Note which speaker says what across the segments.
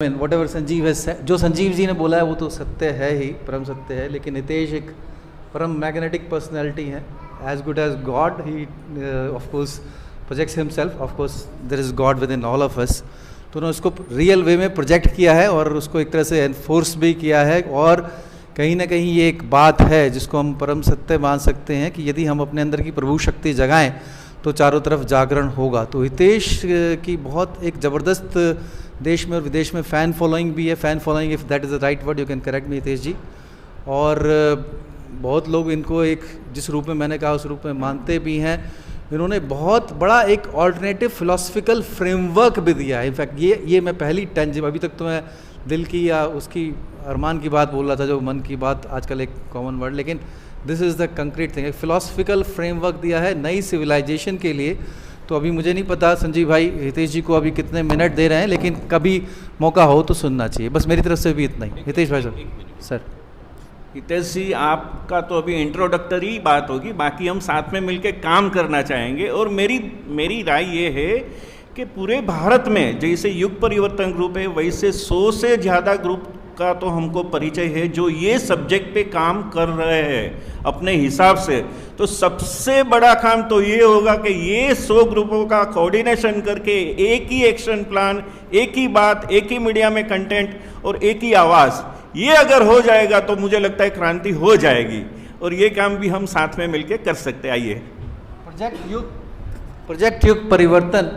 Speaker 1: What ever Sanjeev है, जो संजीव जी ने बोला है वो तो सत्य है ही, परम सत्य है। लेकिन हितेश एक परम मैग्नेटिक पर्सनैलिटी है, as good as God. He of course projects himself, of course there is God within all of us. तो उन्होंने उसको रियल वे में प्रोजेक्ट किया है और उसको एक तरह से एनफोर्स भी किया है। और कहीं ना कहीं ये एक बात है जिसको हम परम सत्य मान सकते हैं कि यदि हम अपने अंदर की प्रभु शक्ति जगाएं तो चारों तरफ जागरण होगा। तो हितेश की बहुत एक ज़बरदस्त देश में और विदेश में फ़ैन फॉलोइंग भी है। Fan following, if that is the right word, you can correct me Hitesh ji. और बहुत लोग इनको एक जिस रूप में मैंने कहा उस रूप में मानते भी हैं। इन्होंने बहुत बड़ा एक ऑल्टरनेटिव फिलोसफिकल फ्रेमवर्क भी दिया है। इनफैक्ट ये मैं पहली टेंजिबल, अभी तक तो मैं दिल की या उसकी अरमान की बात बोल रहा था, जो मन की बात आजकल एक कॉमन वर्ड, लेकिन this is the concrete thing. एक फिलोसफिकल फ्रेमवर्क दिया है नई सिविलाइजेशन के लिए। तो अभी मुझे नहीं पता संजीव भाई हितेश जी को अभी कितने मिनट दे रहे हैं, लेकिन कभी मौका हो तो सुनना चाहिए। बस मेरी तरफ से भी इतना ही। हितेश भाई सर।
Speaker 2: हितेश जी, आपका तो अभी इंट्रोडक्टरी बात होगी, बाकी हम साथ में मिलकर काम करना चाहेंगे। और मेरी राय ये है कि पूरे भारत में जैसे युग परिवर्तन ग्रुप है, वैसे 100 से ज़्यादा ग्रुप का तो हमको परिचय है जो ये सब्जेक्ट पे काम कर रहे हैं अपने हिसाब से। तो सबसे बड़ा काम तो ये होगा कि ये 100 ग्रुपों का कोऑर्डिनेशन करके एक ही एक्शन प्लान, एक ही बात, एक ही मीडिया में कंटेंट और एक ही आवाज़, ये अगर हो जाएगा तो मुझे लगता है क्रांति हो जाएगी। और ये काम भी हम साथ में मिलकर कर सकते हैं। आइए,
Speaker 1: प्रोजेक्ट युग परिवर्तन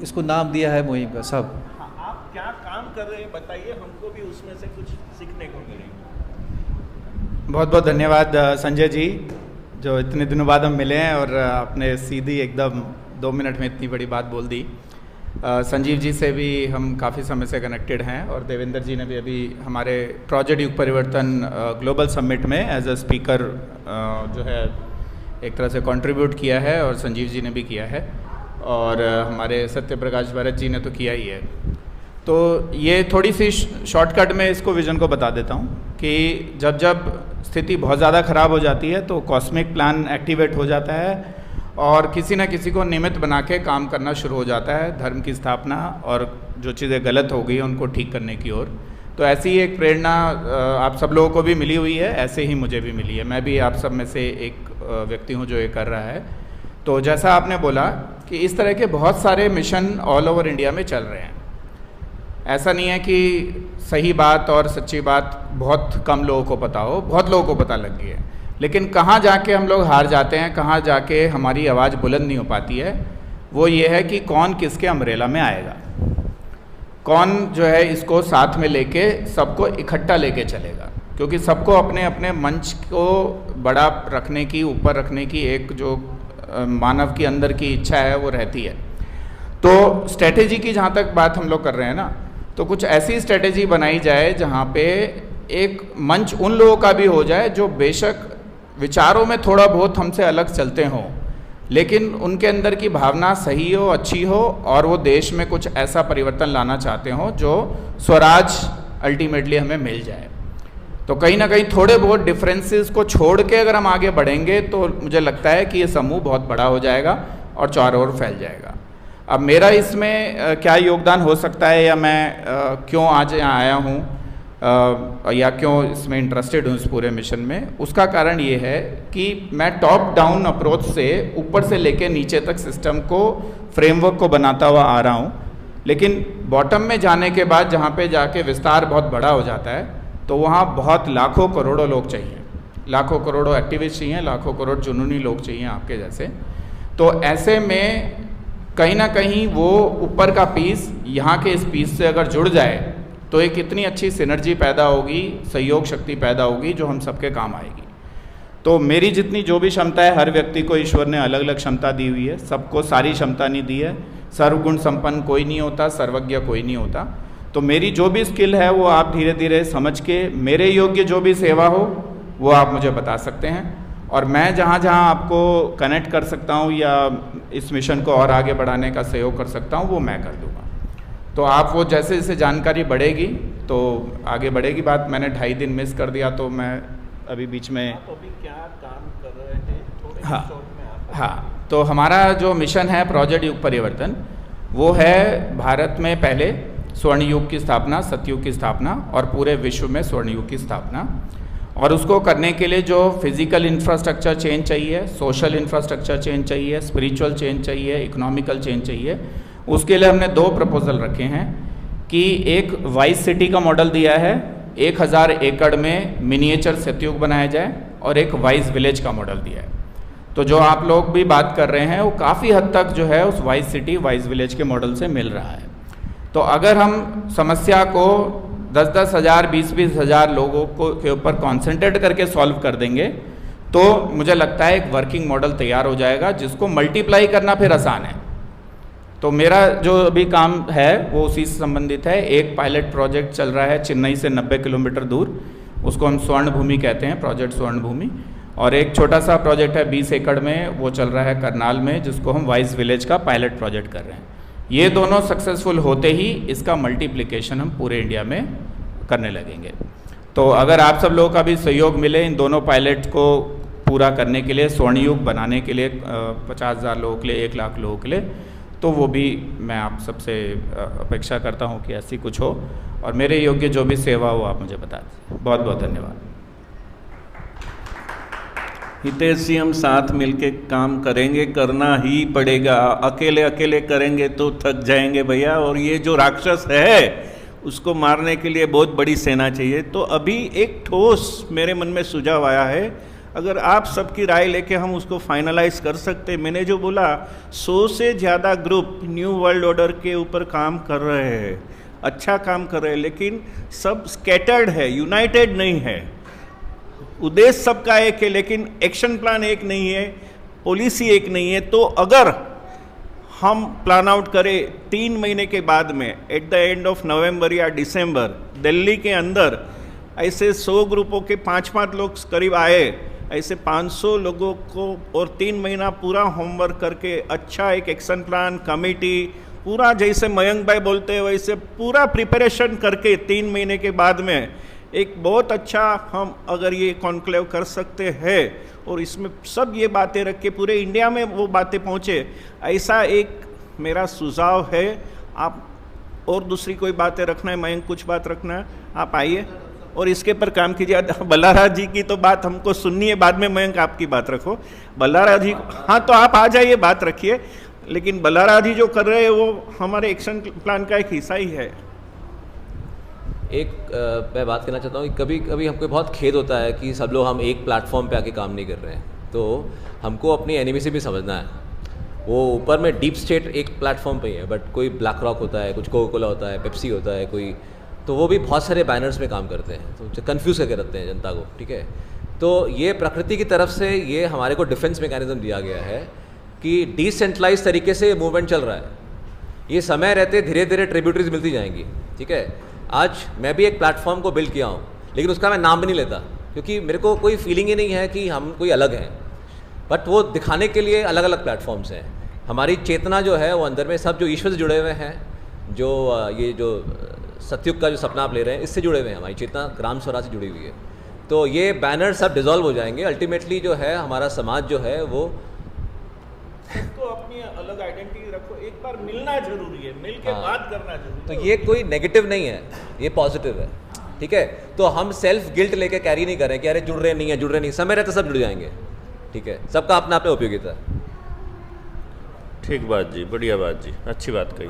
Speaker 1: इसको नाम दिया है मुहिम का। सब
Speaker 2: आप क्या काम कर रहे हैं बताइए, हमको भी उसमें से कुछ सीखने को मिलेगा।
Speaker 3: बहुत बहुत धन्यवाद संजय जी, जो इतने दिनों बाद हम मिले हैं और आपने सीधी एकदम 2 मिनट में इतनी बड़ी बात बोल दी। संजीव जी से भी हम काफ़ी समय से कनेक्टेड हैं और देवेंद्र जी ने भी अभी हमारे प्रोजेक्ट युग परिवर्तन ग्लोबल समिट में एज अ स्पीकर जो है एक तरह से कंट्रीब्यूट किया है, और संजीव जी ने भी किया है, और हमारे सत्य प्रकाश भरत जी ने तो किया ही है। तो ये थोड़ी सी शॉर्टकट में इसको विज़न को बता देता हूँ कि जब जब स्थिति बहुत ज़्यादा ख़राब हो जाती है तो कॉस्मिक प्लान एक्टिवेट हो जाता है और किसी न किसी को निमित्त बना के काम करना शुरू हो जाता है धर्म की स्थापना और जो चीज़ें गलत हो गई उनको ठीक करने की ओर। तो ऐसी ही एक प्रेरणा आप सब लोगों को भी मिली हुई है, ऐसे ही मुझे भी मिली है। मैं भी आप सब में से एक व्यक्ति हूँ जो ये कर रहा है। तो जैसा आपने बोला कि इस तरह के बहुत सारे मिशन ऑल ओवर इंडिया में चल रहे हैं। ऐसा नहीं है कि सही बात और सच्ची बात बहुत कम लोगों को पता हो, बहुत लोगों को पता लग गई है। लेकिन कहाँ जाके हम लोग हार जाते हैं, कहाँ जाके हमारी आवाज़ बुलंद नहीं हो पाती है, वो ये है कि कौन किसके अम्ब्रेला में आएगा, कौन जो है इसको साथ में लेके सबको इकट्ठा लेके चलेगा। क्योंकि सबको अपने अपने मंच को बड़ा रखने की, ऊपर रखने की एक जो मानव की अंदर की इच्छा है वो रहती है। तो स्ट्रेटेजी की जहाँ तक बात हम लोग कर रहे हैं ना, तो कुछ ऐसी स्ट्रेटेजी बनाई जाए जहाँ पे एक मंच उन लोगों का भी हो जाए जो बेशक विचारों में थोड़ा बहुत हमसे अलग चलते हों, लेकिन उनके अंदर की भावना सही हो, अच्छी हो, और वो देश में कुछ ऐसा परिवर्तन लाना चाहते हों जो स्वराज अल्टीमेटली हमें मिल जाए। तो कहीं ना कहीं थोड़े बहुत डिफरेंसेस को छोड़ के अगर हम आगे बढ़ेंगे तो मुझे लगता है कि ये समूह बहुत बड़ा हो जाएगा और चारों ओर फैल जाएगा। अब मेरा इसमें क्या योगदान हो सकता है, या मैं क्यों आज यहाँ आया हूँ, या क्यों इसमें इंटरेस्टेड हूँ इस पूरे मिशन में, उसका कारण ये है कि मैं टॉप डाउन अप्रोच से ऊपर से लेके नीचे तक सिस्टम को, फ्रेमवर्क को बनाता हुआ आ रहा हूँ। लेकिन बॉटम में जाने के बाद जहाँ पे जाके विस्तार बहुत बड़ा हो जाता है तो वहाँ बहुत लाखों करोड़ों लोग चाहिए, लाखों करोड़ों एक्टिविस्ट चाहिए, लाखों करोड़ जुनूनी लोग चाहिए आपके जैसे। तो ऐसे में कहीं ना कहीं वो ऊपर का पीस यहाँ के इस पीस से अगर जुड़ जाए तो एक इतनी अच्छी सिनर्जी पैदा होगी, सहयोग शक्ति पैदा होगी जो हम सबके काम आएगी। तो मेरी जितनी जो भी क्षमता है, हर व्यक्ति को ईश्वर ने अलग अलग क्षमता दी हुई है, सबको सारी क्षमता नहीं दी है। सर्वगुण संपन्न कोई नहीं होता, सर्वज्ञ कोई नहीं होता। तो मेरी जो भी स्किल है वो आप धीरे धीरे समझ के मेरे योग्य जो भी सेवा हो वो आप मुझे बता सकते हैं, और मैं जहाँ जहाँ आपको कनेक्ट कर सकता हूँ या इस मिशन को और आगे बढ़ाने का सहयोग कर सकता हूँ वो मैं कर दूँगा। तो आप वो जैसे जैसे जानकारी बढ़ेगी तो आगे बढ़ेगी बात। मैंने 2.5 दिन मिस कर दिया तो मैं अभी बीच में
Speaker 2: अभी क्या काम कर रहे हैं थोड़े शॉर्ट में आप।
Speaker 3: हाँ, तो हमारा जो मिशन है प्रोजेक्ट युग परिवर्तन, वो है भारत में पहले स्वर्ण युग की स्थापना, सतयुग की स्थापना और पूरे विश्व में स्वर्ण युग की स्थापना। और उसको करने के लिए जो फिजिकल इंफ्रास्ट्रक्चर चेंज चाहिए, सोशल इंफ्रास्ट्रक्चर चेंज चाहिए, स्पिरिचुअल चेंज चाहिए, इकोनॉमिकल चेंज चाहिए, उसके लिए हमने 2 प्रपोजल रखे हैं कि एक वाइस सिटी का मॉडल दिया है, 1000 एकड़ में मिनिएचर सतयुग बनाया जाए, और एक वाइस विलेज का मॉडल दिया है। तो जो आप लोग भी बात कर रहे हैं वो काफ़ी हद तक जो है उस वाइस सिटी वाइस विलेज के मॉडल से मिल रहा है। तो अगर हम समस्या को 10-10 हज़ार 20-20 हज़ार लोगों को के ऊपर कॉन्सेंट्रेट करके सॉल्व कर देंगे तो मुझे लगता है एक वर्किंग मॉडल तैयार हो जाएगा जिसको मल्टीप्लाई करना फिर आसान है। तो मेरा जो अभी काम है वो उसी से संबंधित है। एक पायलट प्रोजेक्ट चल रहा है चेन्नई से 90 किलोमीटर दूर, उसको हम स्वर्ण भूमि कहते हैं, प्रोजेक्ट स्वर्ण भूमि। और एक छोटा सा प्रोजेक्ट है 20 एकड़ में, वो चल रहा है करनाल में, जिसको हम वाइस विलेज का पायलट प्रोजेक्ट कर रहे हैं। ये दोनों सक्सेसफुल होते ही इसका मल्टीप्लिकेशन हम पूरे इंडिया में करने लगेंगे। तो अगर आप सब लोगों का भी सहयोग मिले इन दोनों पायलट को पूरा करने के लिए, स्वर्ण युग बनाने के लिए 50,000 लोगों के लिए, 1 लाख लोगों के लिए, तो वो भी मैं आप सबसे अपेक्षा करता हूँ कि ऐसी कुछ हो, और मेरे योग्य जो भी सेवा हो आप मुझे बता दें। बहुत बहुत धन्यवाद।
Speaker 2: हितेश जी, हम साथ मिलके काम करेंगे, करना ही पड़ेगा। अकेले अकेले करेंगे तो थक जाएंगे भैया, और ये जो राक्षस है उसको मारने के लिए बहुत बड़ी सेना चाहिए। तो अभी एक ठोस मेरे मन में सुझाव आया है, अगर आप सबकी राय लेके हम उसको फाइनलाइज कर सकते। मैंने जो बोला 100 से ज़्यादा ग्रुप न्यू वर्ल्ड ऑर्डर के ऊपर काम कर रहे हैं, अच्छा काम कर रहे हैं, लेकिन सब स्कैटर्ड है, यूनाइटेड नहीं है। उद्देश्य सबका एक है लेकिन एक्शन प्लान एक नहीं है, पॉलिसी एक नहीं है। तो अगर हम प्लान आउट करें 3 महीने के बाद में, at the end of November या दिसंबर, दिल्ली के अंदर ऐसे 100 ग्रुपों के 5-5 लोग करीब आए, ऐसे 500 लोगों को, और 3 महीना पूरा होमवर्क करके अच्छा एक एक्शन प्लान कमेटी पूरा, जैसे मयंक भाई बोलते हैं वैसे पूरा प्रिपरेशन करके 3 महीने के बाद में एक बहुत अच्छा हम अगर ये कॉन्क्लेव कर सकते हैं और इसमें सब ये बातें रख के पूरे इंडिया में वो बातें पहुँचे, ऐसा एक मेरा सुझाव है। आप और दूसरी कोई बातें रखना है, मयंक कुछ बात रखना है, आप आइए और इसके पर काम कीजिए। बल्लारा जी की तो बात हमको सुननी है, बाद में मयंक आपकी बात रखो। बल्लारा जी, हाँ तो आप आ जाइए, बात रखिए, लेकिन बल्लारा जी जो कर रहे हैं वो हमारे एक्शन प्लान का एक हिस्सा ही है।
Speaker 4: मैं बात करना चाहता हूँ कि कभी कभी हमको बहुत खेद होता है कि सब लोग हम एक प्लेटफॉर्म पे आके काम नहीं कर रहे हैं। तो हमको अपनी एनिमी से भी समझना है। वो ऊपर में डीप स्टेट एक प्लेटफॉर्म पे ही है, बट कोई ब्लैक रॉक होता है, कुछ कोका कोला होता है, पेप्सी होता है कोई, तो वो भी बहुत सारे बैनर्स में काम करते हैं, तो कन्फ्यूज़ करके रखते हैं जनता को। ठीक है, तो ये प्रकृति की तरफ से ये हमारे को डिफेंस मैकेनिज्म दिया गया है कि डिसेंट्रलाइज तरीके से मूवमेंट चल रहा है। ये समय रहते धीरे धीरे ट्रिब्यूटरीज मिलती जाएंगी। ठीक है, आज मैं भी एक प्लेटफॉर्म को बिल्ड किया हूँ, लेकिन उसका मैं नाम भी नहीं लेता क्योंकि मेरे को कोई फीलिंग ही नहीं है कि हम कोई अलग हैं, बट वो दिखाने के लिए अलग अलग प्लेटफॉर्म्स हैं। हमारी चेतना जो है वो अंदर में सब जो ईश्वर से जुड़े हुए हैं, जो ये जो सतयुग का जो सपना आप ले रहे हैं, इससे जुड़े हुए हैं। हमारी चेतना ग्राम स्वराज से जुड़ी हुई है। तो ये बैनर सब डिसॉल्व हो जाएंगे। अल्टीमेटली जो है हमारा समाज जो है वो
Speaker 2: तो अपनी अलग आइडेंटिटी रखो, एक बार मिलना जरूरी है, मिल के बात करना जरूरी है।
Speaker 4: तो ये कोई नेगेटिव नहीं है, ये पॉजिटिव है। ठीक है, तो हम सेल्फ गिल्ट लेके कैरी नहीं करें कि अरे जुड़ रहे नहीं है, जुड़ रहे नहीं, समय रहते सब जुड़ जाएंगे। ठीक है, सबका अपना अपना उपयोगिता है।
Speaker 2: ठीक बात जी, बढ़िया बात जी, अच्छी बात कही।